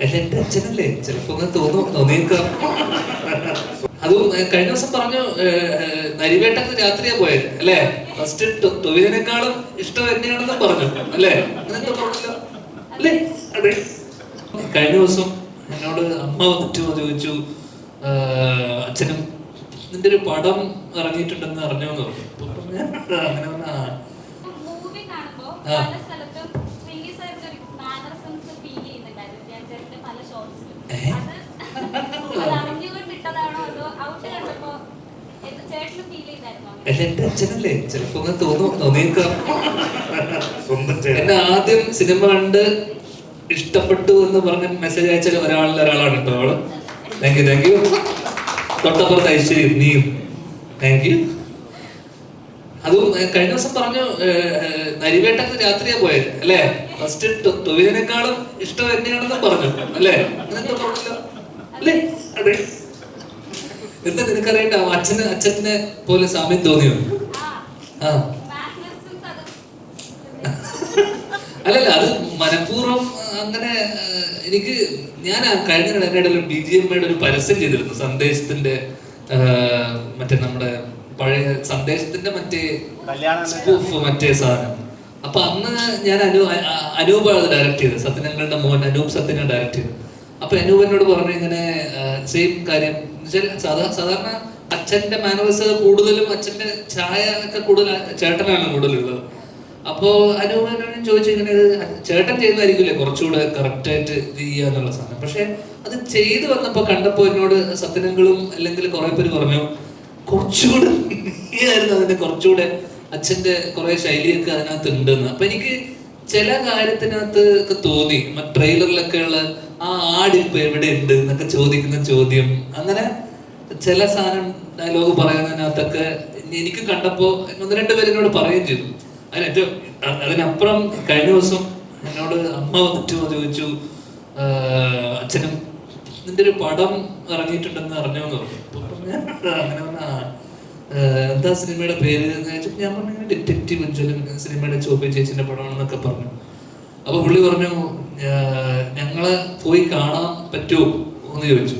അല്ല എന്റെ അച്ഛനല്ലേ, ചിലപ്പോ തോന്നിയേക്കാം. അതും കഴിഞ്ഞ ദിവസം പറഞ്ഞു നരിവേട്ടക്ക് രാത്രിയാ പോയത് അല്ലേ? ഫസ്റ്റ് ടൊവിനേക്കാളും ഇഷ്ടം എന്നെയാണെന്നും പറഞ്ഞു അല്ലേ? അങ്ങനെന്തോ പറഞ്ഞല്ലോ അല്ലേ? അതെ. കഴിഞ്ഞ ദിവസം എന്നോട് അമ്മ വന്നിട്ട് ചോദിച്ചു, അച്ഛനും നിന്റെ ഒരു പടം ഇറങ്ങിയിട്ടുണ്ടെന്ന് അറിഞ്ഞോന്ന് പറഞ്ഞു. അങ്ങനെ എന്റെ അച്ഛനല്ലേ, ചിലപ്പോ തോന്നിയേക്കാം. എന്നെ ആദ്യം സിനിമ കണ്ട് ഇഷ്ടപ്പെട്ടു എന്ന് പറഞ്ഞ മെസ്സേജ് അയച്ച ഒരാളാണ് കേട്ടോ അവള്. Thank you. തൊട്ടപ്പുറത്ത് ഐശ്വര്യ നീയും താങ്ക് യു. അതും കഴിഞ്ഞ ദിവസം പറഞ്ഞു നരിവേട്ടക്ക് രാത്രിയാ പോയത് അല്ലേ? ഫസ്റ്റ് ടൊവിനേക്കാളും ഇഷ്ടം എന്നെയാണെന്നും പറഞ്ഞു അല്ലേ? അങ്ങനെന്തോ പറഞ്ഞല്ലോ അല്ലേ? അതെ. എന്താ നിനക്കറിയണ്ട അച്ഛനെ പോലെ സാമ്യം തോന്നിയോ? ആ അല്ലല്ല, അത് മനഃപൂർവ്വം അങ്ങനെ. എനിക്ക് ഞാൻ കഴിഞ്ഞ ഇടയിലും BGMയുടെ ഒരു പരസ്യം ചെയ്തിരുന്നു, സന്ദേശത്തിന്റെ മറ്റേ നമ്മുടെ പഴയ സന്ദേശത്തിന്റെ മറ്റേ സാധനം. അപ്പൊ അന്ന് ഞാൻ അനൂപാണ് ഡയറക്ട് ചെയ്തത്, സത്യനങ്ങളുടെ മോൻ അനൂപ് സത്യനെ ഡയറക്ട് ചെയ്തത്. അപ്പൊ അനൂപ് എന്നോട് പറഞ്ഞു ഇങ്ങനെ സെയിം കാര്യം. സാധാരണ അച്ഛന്റെ മാനേഴ്സ് കൂടുതലും, അച്ഛന്റെ ചായ ഒക്കെ കൂടുതൽ ചേട്ടനാണ് കൂടുതലുള്ളത്. അപ്പോ അനൂപ് ചോദിച്ചു ഇങ്ങനെ ചേട്ടൻ ചെയ്യുന്നതായിരിക്കില്ലേ കുറച്ചുകൂടെ കറക്റ്റ് ആയിട്ട് ചെയ്യാന്നുള്ള സാധനം. പക്ഷെ അത് ചെയ്തു വന്നപ്പോ കണ്ടപ്പോ എന്നോട് സത്യനങ്ങളും അല്ലെങ്കിൽ കുറെ പേര് പറഞ്ഞു കുറച്ചുകൂടെ ആയിരുന്നു അതിന്റെ കുറച്ചുകൂടെ അച്ഛന്റെ കുറെ ശൈലിയൊക്കെ അതിനകത്ത് ഉണ്ടെന്ന്. അപ്പൊ എനിക്ക് ചില കാര്യത്തിനകത്ത് ഒക്കെ തോന്നി, ട്രെയിലറിലൊക്കെ ഉള്ള ആ ആടിപ്പോ എവിടെ ഉണ്ട് എന്നൊക്കെ ചോദിക്കുന്ന ചോദ്യം, അങ്ങനെ ചില സാധനം ഡയലോഗ് പറയുന്നതിനകത്തൊക്കെ എനിക്ക് കണ്ടപ്പോ 1-2 പേര് എന്നോട് പറയുകയും ചെയ്തു. അതിനപ്പുറം കഴിഞ്ഞ ദിവസം എന്നോട് അമ്മ വന്നിട്ട് ചോദിച്ചു, അച്ഛനും നിന്റെ ഒരു പടം ഇറങ്ങിയിട്ടുണ്ടെന്ന് അറിഞ്ഞോന്ന് പറഞ്ഞു. അങ്ങനെ എന്താ സിനിമയുടെ പേര് ഞാൻ പറഞ്ഞു ഡിറ്റക്റ്റീവ് ഉജ്ജ്വലൻ സിനിമയുടെ ചോപ്പി ചേച്ചിന്റെ പടമാണെന്നൊക്കെ പറഞ്ഞു. അപ്പൊ പുള്ളി പറഞ്ഞു ഞങ്ങളെ പോയി കാണാൻ പറ്റുമോ എന്ന് ചോദിച്ചു.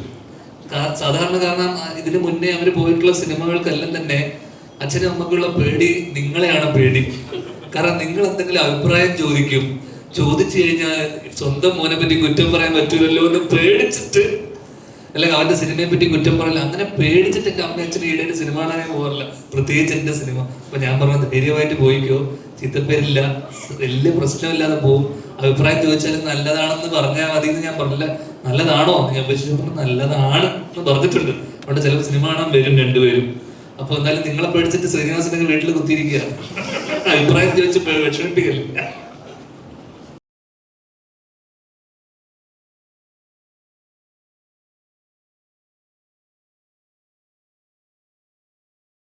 സാധാരണ കാരണം ഇതിനു മുന്നേ അവര് പോയിട്ടുള്ള സിനിമകൾക്കെല്ലാം തന്നെ അച്ഛനും അമ്മക്കുള്ള പേടി നിങ്ങളെയാണ് പേടി. കാരണം നിങ്ങൾ എന്തെങ്കിലും അഭിപ്രായം ചോദിച്ചു കഴിഞ്ഞാൽ സ്വന്തം മോനെ പറ്റി കുറ്റം പറയാൻ പറ്റൂലല്ലോ എന്ന് പേടിച്ചിട്ട്, അല്ലെങ്കിൽ അവന്റെ സിനിമയെ പറ്റി കുറ്റം പറയില്ല, അങ്ങനെ പേടിച്ചിട്ട് എന്റെ അമ്മ അച്ഛനും ഈടായിട്ട് സിനിമ കാണാനേ പോകാറില്ല, പ്രത്യേകിച്ച് എന്റെ സിനിമ. അപ്പൊ ഞാൻ പറഞ്ഞു ധൈര്യമായിട്ട് പോയിക്കോ, ചീത്തപ്പേരില്ല, വലിയ പ്രശ്നമില്ലാതെ പോകും, അഭിപ്രായം ചോദിച്ചാലും നല്ലതാണെന്ന് പറഞ്ഞാൽ മതി എന്ന് ഞാൻ പറഞ്ഞില്ല. നല്ലതാണോ ഞാൻ പറഞ്ഞു നല്ലതാണ് എന്ന് പറഞ്ഞിട്ടുണ്ട്. അതുകൊണ്ട് ചിലപ്പോൾ സിനിമ കാണാൻ വരും 2 പേരും. അപ്പൊ എന്നാലും നിങ്ങളെ പേടിച്ചിട്ട് ശ്രീനിവാസനൊക്കെ വീട്ടിൽ കുത്തിയിരിക്കുക, അഭിപ്രായം ചോദിച്ച് വിഷമിപ്പിക്കല്ലേ.